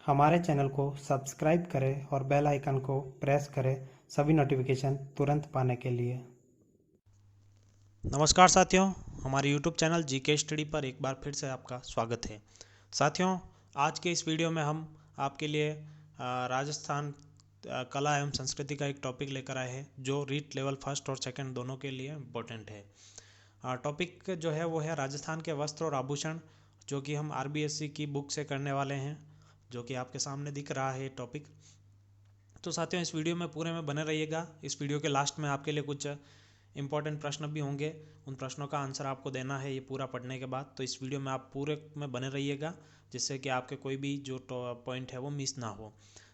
हमारे चैनल को सब्सक्राइब करें और बेल आइकन को प्रेस करें सभी नोटिफिकेशन तुरंत पाने के लिए। नमस्कार साथियों, हमारे YouTube चैनल जीके स्टडी पर एक बार फिर से आपका स्वागत है। साथियों, आज के इस वीडियो में हम आपके लिए राजस्थान कला एवं संस्कृति का एक टॉपिक लेकर आए हैं जो रीट लेवल फर्स्ट और सेकंड दोनों के लिए इम्पोर्टेंट है। टॉपिक जो है वो है राजस्थान के वस्त्र और आभूषण, जो कि हम RBSC की बुक से करने वाले हैं, जो कि आपके सामने दिख रहा है टॉपिक। तो साथियों, इस वीडियो में पूरे में बने रहिएगा। इस वीडियो के लास्ट में आपके लिए कुछ इंपॉर्टेंट प्रश्न भी होंगे, उन प्रश्नों का आंसर आपको देना है ये पूरा पढ़ने के बाद। तो इस वीडियो में आप पूरे में बने रहिएगा, जिससे कि आपके कोई भी जो पॉइंट है वो मिस ना हो।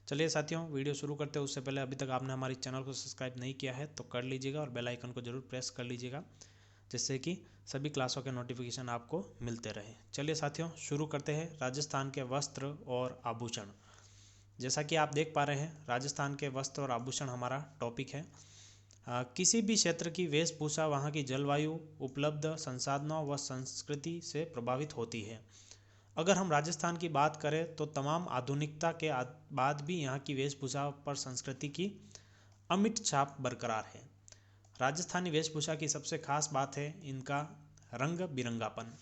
चलिए साथियों, वीडियो शुरू करते हैं उससे पहले अभी तक आपने हमारे चैनल को सब्सक्राइब नहीं किया है तो कर लीजिएगा और बेल आइकन को जरूर प्रेस कर लीजिएगा, जिससे कि सभी क्लासों के नोटिफिकेशन आपको मिलते रहे। चलिए साथियों, शुरू करते हैं राजस्थान के वस्त्र और आभूषण। जैसा कि आप देख पा रहे हैं, राजस्थान के वस्त्र और आभूषण हमारा टॉपिक है। किसी भी क्षेत्र की वेशभूषा वहाँ की जलवायु, उपलब्ध संसाधनों व संस्कृति से प्रभावित होती है। अगर हम राजस्थान की बात करें तो तमाम आधुनिकता के बाद भी यहाँ की वेशभूषा पर संस्कृति की अमिट छाप बरकरार है। राजस्थानी वेशभूषा की सबसे खास बात है इनका रंग बिरंगापन।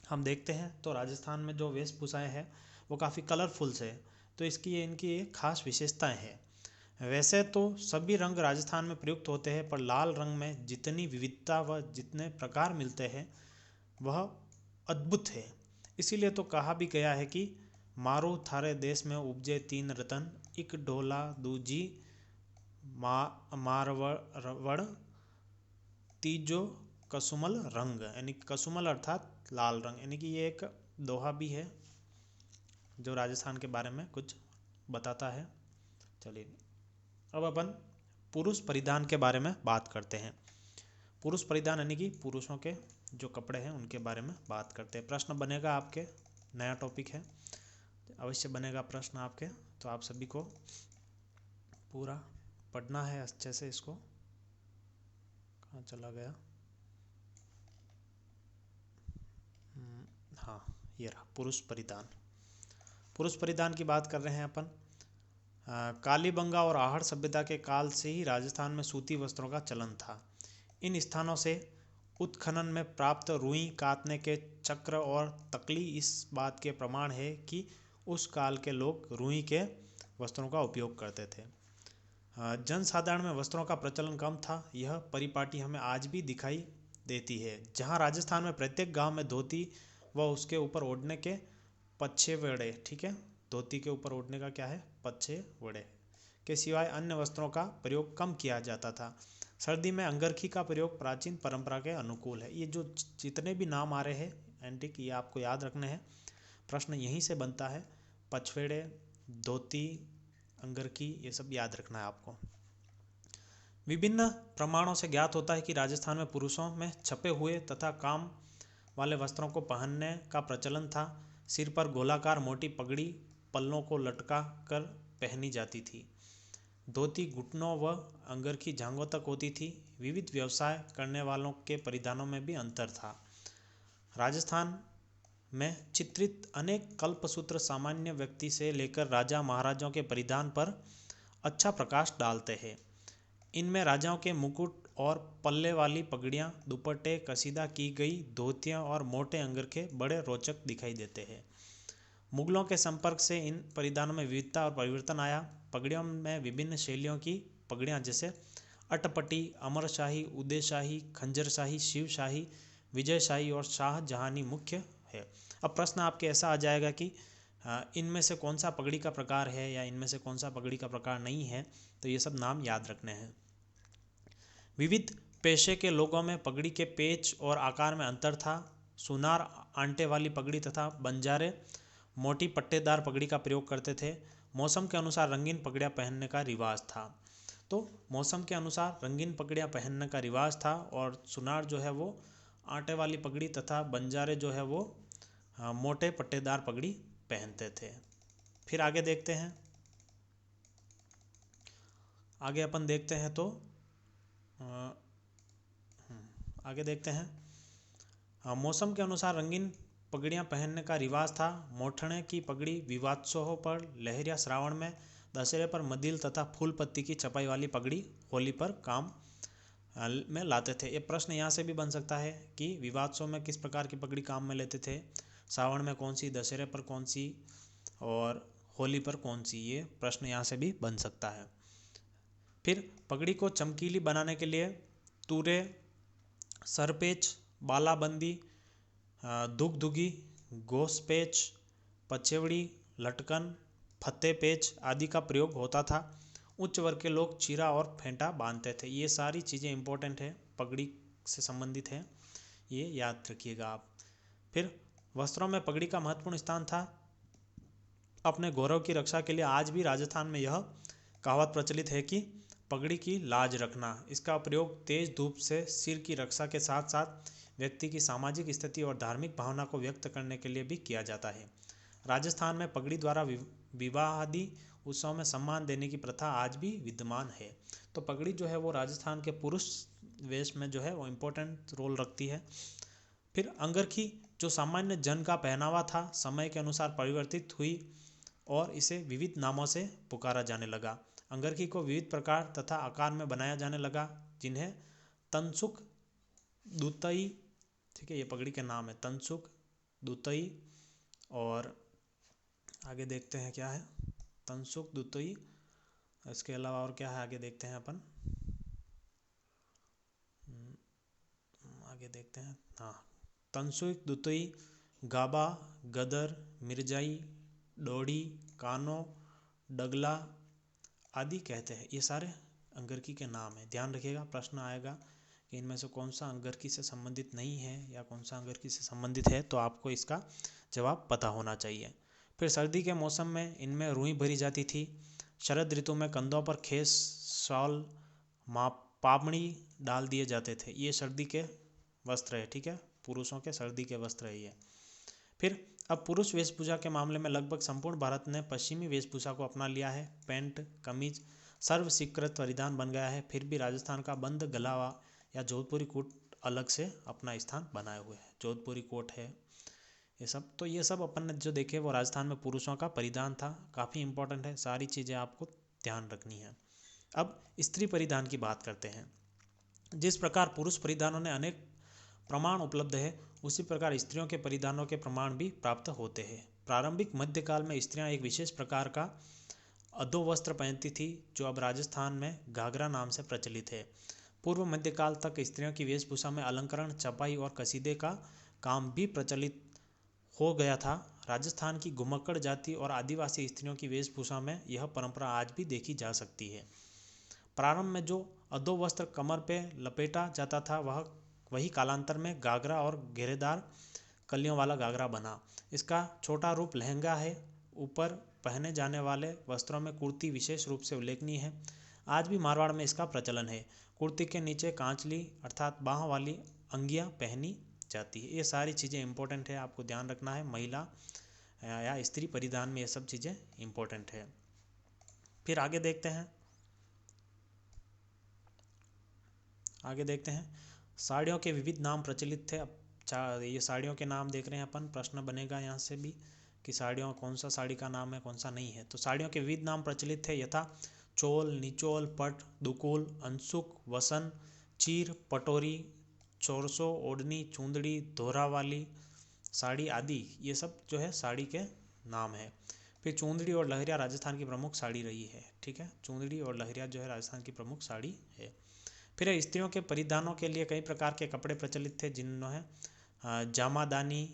हम देखते हैं तो राजस्थान में जो वेशभूषाएं हैं वो काफ़ी कलरफुल से, तो इनकी एक खास विशेषताएं हैं। वैसे तो सभी रंग राजस्थान में प्रयुक्त होते हैं, पर लाल रंग में जितनी विविधता व जितने प्रकार मिलते हैं वह अद्भुत है। इसीलिए तो कहा भी गया है कि मारो थारे देश में उपजे तीन रतन, एक ढोला दूजी मारवड़ तीजो कसुमल रंग। यानी कसुमल अर्थात लाल रंग, यानी कि ये एक दोहा भी है जो राजस्थान के बारे में कुछ बताता है। चलिए अब अपन पुरुष परिधान के बारे में बात करते हैं। पुरुष परिधान यानी कि पुरुषों के जो कपड़े हैं उनके बारे में बात करते हैं। प्रश्न बनेगा आपके, नया टॉपिक है, अवश्य बनेगा प्रश्न आपके, तो आप सभी को पूरा पढ़ना है अच्छे से। इसको कहाँ चला गया? हाँ, ये रहा पुरुष परिधान। पुरुष परिधान की बात कर रहे हैं अपन। कालीबंगा और आहड़ सभ्यता के काल से ही राजस्थान में सूती वस्त्रों का चलन था। इन स्थानों से उत्खनन में प्राप्त रुई, कातने के चक्र और तकली इस बात के प्रमाण है कि उस काल के लोग रुई के वस्त्रों का उपयोग करते थे। जनसाधारण में वस्त्रों का प्रचलन कम था। यह परिपाटी हमें आज भी दिखाई देती है, जहाँ राजस्थान में प्रत्येक गांव में धोती व उसके ऊपर ओढ़ने के पच्छेवड़े, ठीक है, धोती के ऊपर ओढ़ने का क्या है, पच्छेवड़े के सिवाय अन्य वस्त्रों का प्रयोग कम किया जाता था। सर्दी में अंगरखी का प्रयोग प्राचीन परंपरा के अनुकूल है। ये जो जितने भी नाम आ रहे हैं एंटिक, ये आपको याद रखने हैं, प्रश्न यहीं से बनता है। पछवेड़े, धोती, अंगरखी, ये सब याद रखना है आपको। विभिन्न प्रमाणों से ज्ञात होता है कि राजस्थान में पुरुषों में छपे हुए तथा काम वाले वस्त्रों को पहनने का प्रचलन था। सिर पर गोलाकार मोटी पगड़ी पल्लों को लटका कर पहनी जाती थी। धोती घुटनों व अंगरखी जांघों तक होती थी। विविध व्यवसाय करने वालों के परिधानों में भी अंतर था। राजस्थान में चित्रित अनेक कल्पसूत्र सामान्य व्यक्ति से लेकर राजा महाराजाओं के परिधान पर अच्छा प्रकाश डालते हैं। इनमें राजाओं के मुकुट और पल्ले वाली पगड़ियाँ, दुपट्टे, कसीदा की गई धोतियाँ और मोटे अंगरखे बड़े रोचक दिखाई देते हैं। मुगलों के संपर्क से इन परिधानों में विविधता और परिवर्तन आया। पगड़ियों में विभिन्न शैलियों की पगड़ियाँ जैसे अटपटी, अमरशाही, उदयशाही, खंजरशाही, शिवशाही, विजयशाही और शाहजहानी मुख्य है। अब प्रश्न आपके ऐसा आ जाएगा कि इनमें से कौन सा पगड़ी का प्रकार है या इनमें से कौन सा पगड़ी का प्रकार नहीं है, तो ये सब नाम याद रखने हैं। विविध पेशे के लोगों में पगड़ी के पेच और आकार में अंतर था। सुनार आंटे वाली पगड़ी तथा बंजारे मोटी पट्टेदार पगड़ी का प्रयोग करते थे। मौसम के अनुसार रंगीन पगड़ियाँ पहनने का रिवाज था। तो मौसम के अनुसार रंगीन पगड़ियाँ पहनने का रिवाज था, और सुनार जो है वो आटे वाली पगड़ी तथा बंजारे जो है वो मोटे पट्टेदार पगड़ी पहनते थे। फिर आगे देखते हैं। आगे अपन देखते हैं तो आगे देखते हैं। मौसम के अनुसार रंगीन पगड़ियाँ पहनने का रिवाज था। मोठने की पगड़ी विवाहोत्सवों पर, लहरिया श्रावण में, दशहरे पर मदिल तथा फूल पत्ती की छपाई वाली पगड़ी होली पर काम में लाते थे। ये प्रश्न यहाँ से भी बन सकता है कि विवाहोत्सव में किस प्रकार की पगड़ी काम में लेते थे, श्रावण में कौन सी, दशहरे पर कौन सी और होली पर कौन सी, ये प्रश्न यहाँ से भी बन सकता है। फिर पगड़ी को चमकीली बनाने के लिए तूरे, सरपेच, बालाबंदी, दुगदुगी, गोसपेच, पचेवड़ी, लटकन, फत्ते पेच आदि का प्रयोग होता था। उच्च वर्ग के लोग चीरा और फेंटा बांधते थे। ये सारी चीज़ें इंपॉर्टेंट है, पगड़ी से संबंधित है, ये याद रखिएगा आप। फिर वस्त्रों में पगड़ी का महत्वपूर्ण स्थान था। अपने गौरव की रक्षा के लिए आज भी राजस्थान में यह कहावत प्रचलित है कि पगड़ी की लाज रखना। इसका प्रयोग तेज धूप से सिर की रक्षा के साथ साथ व्यक्ति की सामाजिक स्थिति और धार्मिक भावना को व्यक्त करने के लिए भी किया जाता है। राजस्थान में पगड़ी द्वारा विवाह आदि उत्सव में सम्मान देने की प्रथा आज भी विद्यमान है। तो पगड़ी जो है वो राजस्थान के पुरुष वेश में जो है वो इम्पोर्टेंट रोल रखती है। फिर अंगरखी जो सामान्य जन का पहनावा था, समय के अनुसार परिवर्तित हुई और इसे विविध नामों से पुकारा जाने लगा। अंगरखी को विविध प्रकार तथा आकार में बनाया जाने लगा, जिन्हें तनसुक, दुतई, ठीक है, ये पगड़ी के नाम है, तनसुक, दुतई, और आगे देखते हैं क्या है, तनसुक, दुतई, इसके अलावा और क्या है आगे देखते हैं अपन, आगे देखते हैं। हाँ, तनसुक, दुतई, गाबा, गदर, मिर्जाई, डोड़ी, कानो, डगला आदि कहते हैं। ये सारे अंगरखी के नाम हैं। ध्यान रखिएगा, प्रश्न आएगा कि इनमें से कौन सा अंगरखी से संबंधित नहीं है या कौन सा अंगरखी से संबंधित है, तो आपको इसका जवाब पता होना चाहिए। फिर सर्दी के मौसम में इनमें रुई भरी जाती थी। शरद ऋतु में कंधों पर खेस, शॉल, पापड़ी डाल दिए जाते थे। ये सर्दी के वस्त्र है, ठीक है, पुरुषों के सर्दी के वस्त्र है ये। फिर अब पुरुष वेशभूषा के मामले में लगभग संपूर्ण भारत ने पश्चिमी वेशभूषा को अपना लिया है। पैंट, कमीज सर्व स्वीकृत परिधान बन गया है। फिर भी राजस्थान का बंद गला या जोधपुरी कोट अलग से अपना स्थान बनाए हुए है। जोधपुरी कोट है, ये सब अपन ने जो देखे वो राजस्थान में पुरुषों का परिधान था। काफ़ी इंपॉर्टेंट है, सारी चीज़ें आपको ध्यान रखनी है। अब स्त्री परिधान की बात करते हैं। जिस प्रकार पुरुष परिधानों ने अनेक प्रमाण उपलब्ध है, उसी प्रकार स्त्रियों के परिधानों के प्रमाण भी प्राप्त होते हैं। प्रारंभिक मध्यकाल में स्त्रियां एक विशेष प्रकार का अधो वस्त्र पहनती थी, जो अब राजस्थान में घाघरा नाम से प्रचलित है। पूर्व मध्यकाल तक स्त्रियों की वेशभूषा में अलंकरण, छपाई और कसीदे का काम भी प्रचलित हो गया था। राजस्थान की घुमक्कड़ जाति और आदिवासी स्त्रियों की वेशभूषा में यह परंपरा आज भी देखी जा सकती है। प्रारंभ में जो अधो वस्त्र कमर पे लपेटा जाता था, वही कालांतर में घाघरा और घेरेदार कलियों वाला घाघरा बना। इसका छोटा रूप लहंगा है। ऊपर पहने जाने वाले वस्त्रों में कुर्ती विशेष रूप से उल्लेखनीय है। आज भी मारवाड़ में इसका प्रचलन है। कुर्ती के नीचे कांचली अर्थात बाह वाली अंगियां पहनी जाती है। ये सारी चीज़ें इंपॉर्टेंट है, आपको ध्यान रखना है। महिला या स्त्री परिधान में ये सब चीज़ें इंपॉर्टेंट है। फिर आगे देखते हैं साड़ियों के विविध नाम प्रचलित थे। अब ये साड़ियों के नाम देख रहे हैं अपन, प्रश्न बनेगा यहाँ से भी कि साड़ियों कौन सा साड़ी का नाम है, कौन सा नहीं है। तो साड़ियों के विविध नाम प्रचलित थे, यथा चोल, निचोल, पट, दुकुल, अंशुक, वसन, चीर, पटोरी, चोरसो, ओढ़नी, चूंदड़ी, दोहरा वाली साड़ी आदि, ये सब जो है साड़ी के नाम है। फिर चूंदड़ी और लहरिया राजस्थान की प्रमुख साड़ी रही है, ठीक है, चूंदड़ी और लहरिया जो है राजस्थान की प्रमुख साड़ी है। फिर स्त्रियों के परिधानों के लिए कई प्रकार के कपड़े प्रचलित थे, जिन्होंने जामादानी,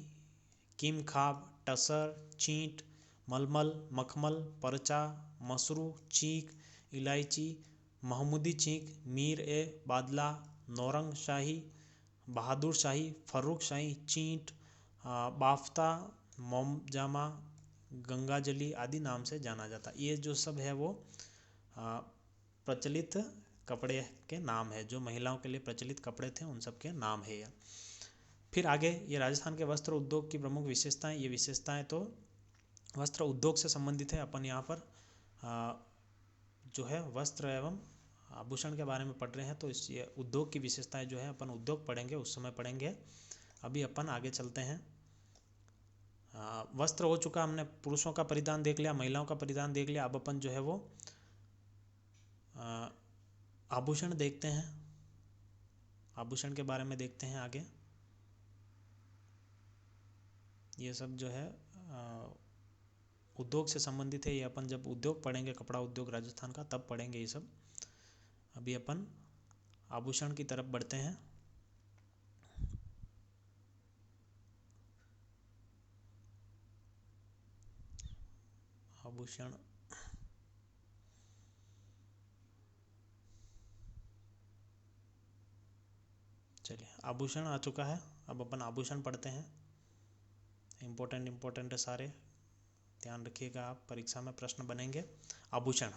कीमखाब, टसर, चींट, मलमल, मखमल, परचा, मसरू, चीक, इलायची, महमूदी चीक, मीर ए बादला, नौरंग शाही, बहादुर शाही, फर्रुख शाही, चींट, बाफ्ता, मोमजामा, गंगाजली आदि नाम से जाना जाता। ये जो सब है वो प्रचलित कपड़े के नाम है, जो महिलाओं के लिए प्रचलित कपड़े थे उन सब के नाम है ये। फिर आगे ये राजस्थान के वस्त्र उद्योग की प्रमुख विशेषताएं। ये विशेषताएं तो वस्त्र उद्योग से संबंधित है। अपन यहाँ पर जो है वस्त्र एवं आभूषण के बारे में पढ़ रहे हैं, तो इस ये उद्योग की विशेषताएं जो है अपन उद्योग पढ़ेंगे, उस समय पढ़ेंगे। अभी अपन आगे चलते हैं। वस्त्र हो चुका, हमने पुरुषों का परिधान देख लिया, महिलाओं का परिधान देख लिया। अब अपन जो है वो आभूषण देखते हैं, आभूषण के बारे में देखते हैं आगे। ये सब जो है उद्योग से संबंधित है, ये अपन जब उद्योग पढ़ेंगे, कपड़ा उद्योग राजस्थान का, तब पढ़ेंगे ये सब। अभी अपन आभूषण की तरफ बढ़ते हैं। आभूषण, चलिए आभूषण आ चुका है। अब अपन आभूषण पढ़ते हैं। इम्पोर्टेंट है सारे, ध्यान रखिएगा आप, परीक्षा में प्रश्न बनेंगे। आभूषण,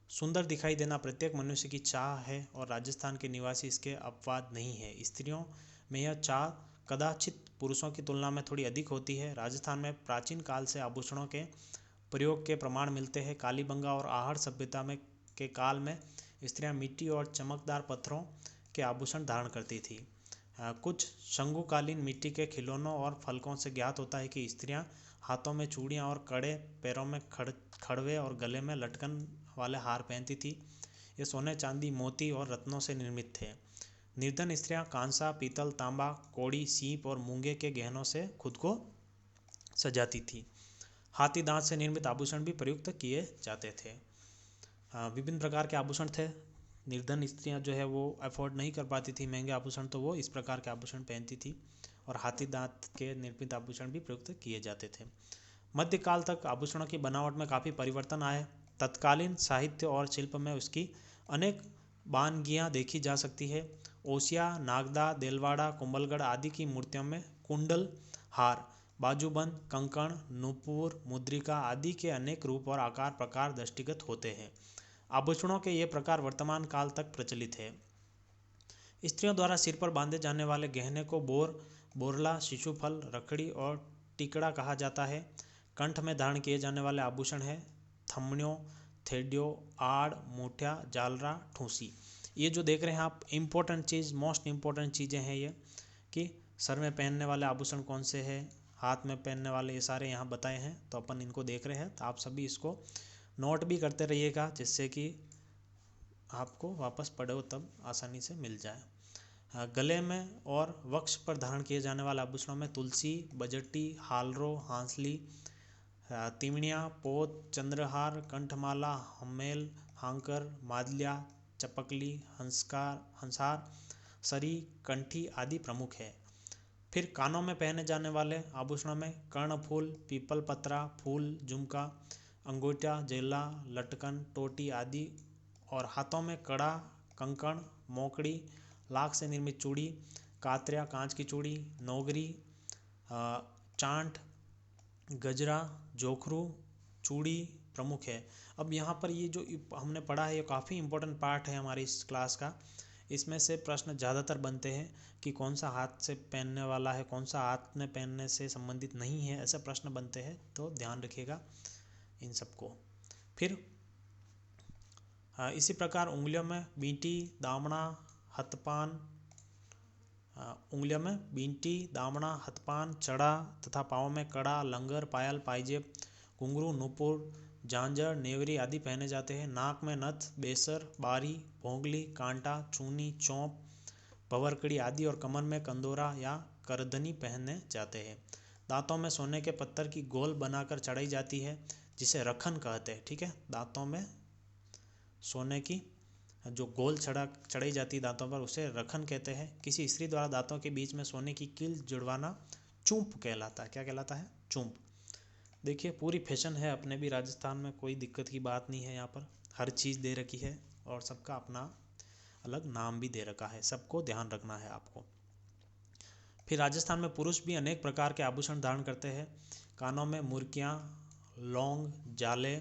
सुंदर दिखाई देना प्रत्येक मनुष्य की चाह है और राजस्थान के निवासी इसके अपवाद नहीं है। स्त्रियों में यह चाह कदाचित पुरुषों की तुलना में थोड़ी अधिक होती है। राजस्थान में प्राचीन काल से आभूषणों के प्रयोग के प्रमाण मिलते हैं। कालीबंगा और आहड़ सभ्यता में के काल में स्त्रियां मिट्टी और चमकदार पत्थरों के आभूषण धारण करती थी। कुछ शंकुकालीन मिट्टी के खिलौनों और फलकों से ज्ञात होता है कि स्त्रियां हाथों में चूड़ियां और कड़े, पैरों में खड़वे और गले में लटकन वाले हार पहनती थी। ये सोने, चांदी, मोती और रत्नों से निर्मित थे। निर्धन स्त्रियां कांसा, पीतल, तांबा, कौड़ी, सीप और मूंगे के गहनों से खुद को सजाती थी। हाथी दांत से निर्मित आभूषण भी प्रयुक्त किए जाते थे। विभिन्न प्रकार के आभूषण थे। निर्धन स्त्रियां जो है वो अफोर्ड नहीं कर पाती थी महंगे आभूषण, तो वो इस प्रकार के आभूषण पहनती थी और हाथी दांत के निर्मित आभूषण भी प्रयुक्त किए जाते थे। मध्यकाल तक आभूषणों की बनावट में काफ़ी परिवर्तन आए। तत्कालीन साहित्य और शिल्प में उसकी अनेक बानगियाँ देखी जा सकती है। ओसिया, नागदा, देलवाड़ा, कुंभलगढ़ आदि की मूर्तियों में कुंडल, हार, बाजूबंद, कंकण, नूपुर, मुद्रिका आदि के अनेक रूप और आकार प्रकार दृष्टिगत होते हैं। आभूषणों के ये प्रकार वर्तमान काल तक प्रचलित है। स्त्रियों द्वारा सिर पर बांधे जाने वाले गहने को बोरला, शिशुफल, रखड़ी और टिकड़ा कहा जाता है। कंठ में धारण किए जाने वाले आभूषण है थमड़ियों, थेडियो, आड़, मूठिया, जालरा, ठूसी। ये जो देख रहे हैं आप, इम्पोर्टेंट चीज़, मोस्ट इम्पोर्टेंट चीज़ें हैं ये, कि सर में पहनने वाले आभूषण कौन से हैं, हाथ में पहनने वाले, ये सारे यहाँ बताए हैं, तो अपन इनको देख रहे हैं। तो आप सभी इसको नोट भी करते रहिएगा, जिससे कि आपको वापस पढ़ो तब आसानी से मिल जाए। गले में और वक्ष पर धारण किए जाने वाले आभूषणों में तुलसी, बजटी, हालरो, हांसली, तिमड़िया, पोत, चंद्रहार, कंठमाला, हमेल, हांकर, मादलिया, चपकली, हंसार, सरी, कंठी आदि प्रमुख है। फिर कानों में पहने जाने वाले आभूषणों में कर्णफूल, पीपल पत्रा, फूल, झुमका, अंगूठा, जेला, लटकन, टोटी आदि, और हाथों में कड़ा, कंकण, मोकड़ी, लाख से निर्मित चूड़ी, कातरिया, कांच की चूड़ी, नौगरी, चांट, गजरा, जोखरू, चूड़ी प्रमुख है। अब यहाँ पर ये जो हमने पढ़ा है, ये काफ़ी इंपॉर्टेंट पार्ट है हमारी इस क्लास का। इसमें से प्रश्न ज़्यादातर बनते हैं कि कौन सा हाथ से पहनने वाला है, कौन सा हाथ में पहनने से संबंधित नहीं है, ऐसे प्रश्न बनते हैं, तो ध्यान रखिएगा इन सबको। फिर इसी प्रकार उंगलियों में बींटी, दामना, हथपान, उंगलियों में बींटी, दामना, हथपान, चड़ा तथा पाँव में कड़ा, लंगर, पायल, पायजेब, घुंघरू, नूपुर, झांझर, नेवरी आदि पहने जाते हैं। नाक में नथ, बेसर, बारी, भोंगली, कांटा, चूनी, चौंप, भंवरकड़ी आदि, और कमर में कंदोरा या करधनी पहने जाते हैं। दांतों में सोने के पत्थर की गोल बनाकर चढ़ाई जाती है, जिसे रखन कहते हैं। ठीक है, दांतों में सोने की जो गोल चढ़ाई जाती है दांतों पर, उसे रखन कहते हैं। किसी स्त्री द्वारा दांतों के बीच में सोने की कील जुड़वाना चूंप कहलाता है। क्या कहलाता है? चूंप। देखिए, पूरी फैशन है अपने भी राजस्थान में, कोई दिक्कत की बात नहीं है। यहाँ पर हर चीज़ दे रखी है और सबका अपना अलग नाम भी दे रखा है, सबको ध्यान रखना है आपको। फिर राजस्थान में पुरुष भी अनेक प्रकार के आभूषण धारण करते हैं। कानों में मुर्कियाँ, लौंग, जाले,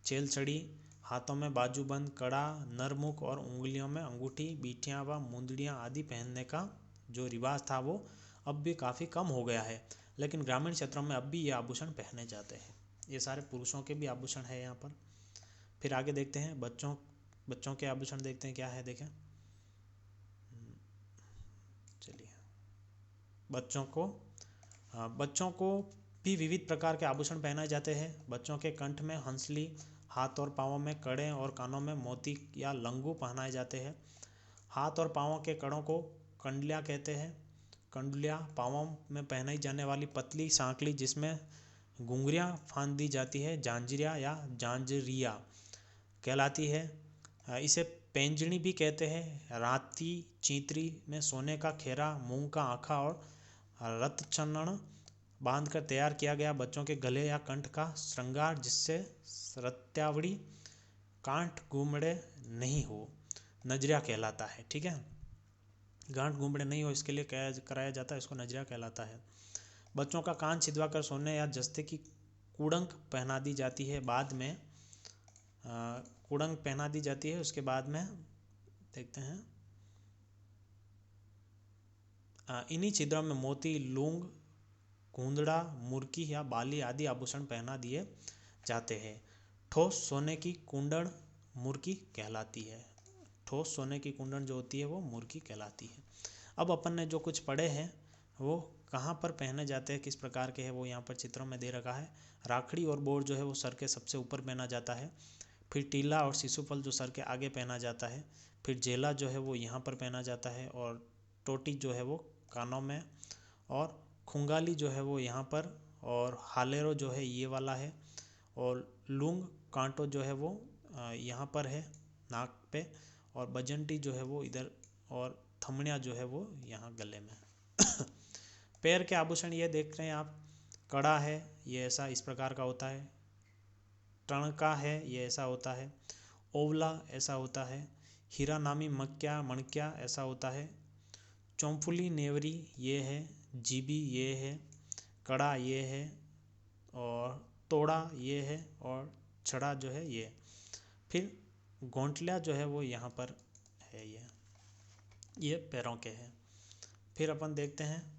चेलछड़ी, हाथों में बाजूबंद, कड़ा, नरमुख और उंगलियों में अंगूठी, बीठियाँ व मुंदड़ियाँ आदि पहनने का जो रिवाज था वो अब भी काफ़ी कम हो गया है, लेकिन ग्रामीण क्षेत्रों में अब भी ये आभूषण पहने जाते हैं। ये सारे पुरुषों के भी आभूषण है यहाँ पर। फिर आगे देखते हैं बच्चों के आभूषण देखते हैं क्या है, देखें। चलिए, बच्चों को भी विविध प्रकार के आभूषण पहनाए जाते हैं। बच्चों के कंठ में हंसली, हाथ और पाँवों में कड़े और कानों में मोती या लंगू पहनाए जाते हैं। हाथ और पाँवों के कड़ों को कंडलियाँ कहते हैं। कंडलियाँ पाँवों में पहनाई जाने वाली पतली सांकली जिसमें घुंघरियाँ फांद दी जाती है, जांजरिया या जांजरिया कहलाती है। इसे पैंजनी भी कहते हैं। राती चींतरी में सोने का खेरा, मूंग का आखा और रतचंदन बांधकर तैयार किया गया बच्चों के गले या कंठ का श्रृंगार, जिससे रत्यावड़ी गांठ गुमड़े नहीं हो, नजरिया कहलाता है। ठीक है, गांठ गुमड़े नहीं हो इसके लिए कराया जाता है, इसको नजरिया कहलाता है। बच्चों का कान छिदवाकर सोने या जस्ते की कुड़ंक पहना दी जाती है। बाद में कुड़ंक पहना दी जाती है। उसके बाद में देखते हैं इन्हीं छिद्रों में मोती, लूंग, कुंदड़ा, मुर्की या बाली आदि आभूषण पहना दिए जाते हैं। ठोस सोने की कुंडन मुर्की कहलाती है। ठोस सोने की कुंडन जो होती है वो मुर्की कहलाती है। अब अपन ने जो कुछ पढ़े हैं वो कहाँ पर पहने जाते हैं, किस प्रकार के हैं, वो यहाँ पर चित्रों में दे रखा है। राखड़ी और बोर जो है वो सर के सबसे ऊपर पहना जाता है। फिर टीला और शिशुफल जो सर के आगे पहना जाता है। फिर जेला जो है वो यहाँ पर पहना जाता है, और टोटी जो है वो कानों में, और खुंगाली जो है वो यहाँ पर, और हालेरो जो है ये वाला है, और लूंग कांटो जो है वो यहाँ पर है नाक पे, और बजंटी जो है वो इधर, और थमड़ियाँ जो है वो यहाँ गले में। पैर के आभूषण ये देख रहे हैं आप, कड़ा है ये ऐसा इस प्रकार का होता है, टणका है ये ऐसा होता है, ओवला ऐसा होता है, हीरा नामी मक्या मणक्या ऐसा होता है, चौंफुली नेवरी ये है, जीबी ये है, कड़ा ये है, और तोड़ा ये है, और छड़ा जो है ये। फिर गोंटलिया जो है वो यहाँ पर है, ये पैरों के हैं। फिर अपन देखते हैं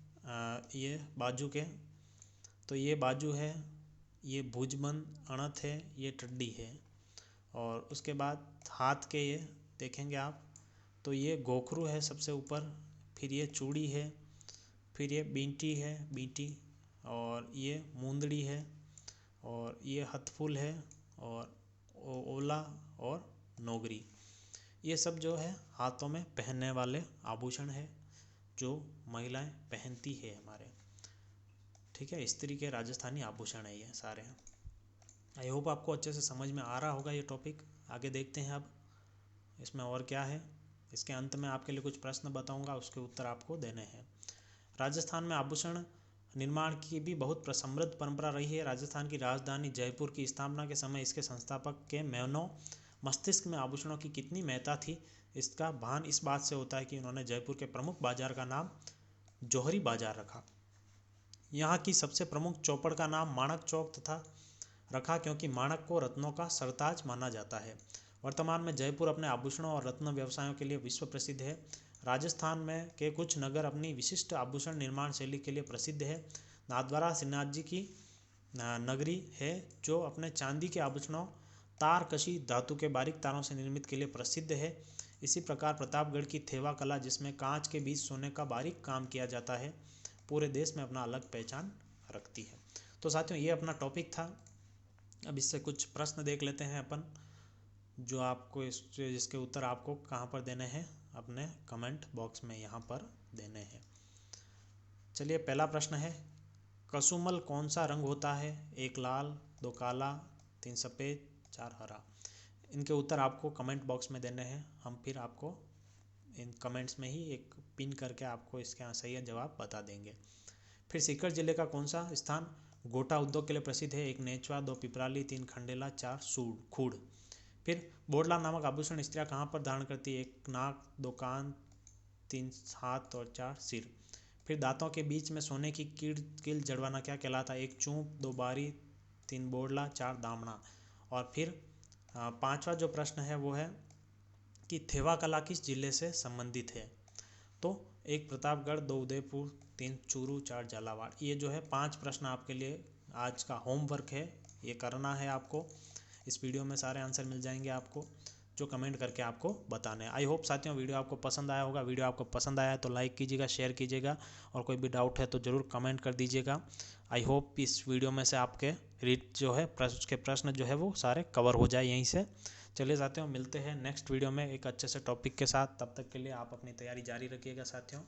ये बाजू के, तो ये बाजू है, ये भुजबंद अणत है, ये टड्डी है। और उसके बाद हाथ के ये देखेंगे आप, तो ये गोखरू है सबसे ऊपर, फिर ये चूड़ी है, फिर ये बींटी है बींटी, और ये मूंदड़ी है, और ये हथफुल है, और ओला और नोगरी। ये सब जो है हाथों में पहनने वाले आभूषण है जो महिलाएं पहनती है हमारे। ठीक है, स्त्री के राजस्थानी आभूषण है ये सारे। आई होप आपको अच्छे से समझ में आ रहा होगा ये टॉपिक। आगे देखते हैं अब इसमें और क्या है। इसके अंत में आपके लिए कुछ प्रश्न बताऊंगा, उसके उत्तर आपको देने हैं। राजस्थान में आभूषण निर्माण की भी बहुत समृद्ध परंपरा रही है। राजस्थान की राजधानी जयपुर की स्थापना के समय इसके संस्थापक के मानव मस्तिष्क में आभूषणों की कितनी महत्ता थी, इसका भान इस बात से होता है कि उन्होंने जयपुर के प्रमुख बाजार का नाम जौहरी बाजार रखा। यहाँ की सबसे प्रमुख चौपड़ का नाम माणक चौक तथा रखा, क्योंकि माणक को रत्नों का सरताज माना जाता है। वर्तमान में जयपुर अपने आभूषणों और रत्न व्यवसायों के लिए विश्व प्रसिद्ध है। राजस्थान में के कुछ नगर अपनी विशिष्ट आभूषण निर्माण शैली के लिए प्रसिद्ध है। नाथद्वारा श्रीनाथ जी की नगरी है जो अपने चांदी के आभूषणों, तारकशी धातु के बारीक तारों से निर्मित के लिए प्रसिद्ध है। इसी प्रकार प्रतापगढ़ की थेवा कला, जिसमें कांच के बीच सोने का बारीक काम किया जाता है, पूरे देश में अपना अलग पहचान रखती है। तो साथियों ये अपना टॉपिक था। अब इससे कुछ प्रश्न देख लेते हैं अपन, जो आपको जिसके उत्तर आपको कहाँ पर देने हैं, अपने कमेंट बॉक्स में यहाँ पर देने हैं। चलिए पहला प्रश्न है, कसुमल कौन सा रंग होता है? 1 लाल, 2 काला, 3 सफ़ेद, 4 हरा। इनके उत्तर आपको कमेंट बॉक्स में देने हैं। हम फिर आपको इन कमेंट्स में ही एक पिन करके आपको इसके सही जवाब बता देंगे। फिर सीकर जिले का कौन सा स्थान गोटा उद्योग के लिए प्रसिद्ध है? 1 नेचवा, 2 पिपराली, 3 खंडेला, 4 खूड़। फिर बोडला नामक आभूषण स्त्रियां कहाँ पर धारण करती है? 1 नाक, 2 कान, 3 हाथ और 4 सिर। फिर दांतों के बीच में सोने की कील जड़वाना क्या कहलाता है? 1 चूंप, 2 बारी, 3 बोडला, 4 दामना। और फिर पांचवा जो प्रश्न है वो है कि थेवा कला किस जिले से संबंधित है? तो 1 प्रतापगढ़, 2 उदयपुर, 3 चूरू, 4 झालावाड़। ये जो है 5 प्रश्न आपके लिए आज का होमवर्क है, ये करना है आपको। इस वीडियो में सारे आंसर मिल जाएंगे आपको। जो कमेंट करके आपको बताने हैं। आई होप साथियों वीडियो आपको पसंद आया होगा। वीडियो आपको पसंद आया है तो लाइक कीजिएगा, शेयर कीजिएगा, और कोई भी डाउट है तो ज़रूर कमेंट कर दीजिएगा। आई होप इस वीडियो में से आपके जो है उसके प्रश्न जो है वो सारे कवर हो जाए यहीं से। चलिए साथियों, मिलते हैं नेक्स्ट वीडियो में एक अच्छे से टॉपिक के साथ। तब तक के लिए आप अपनी तैयारी जारी रखिएगा साथियों।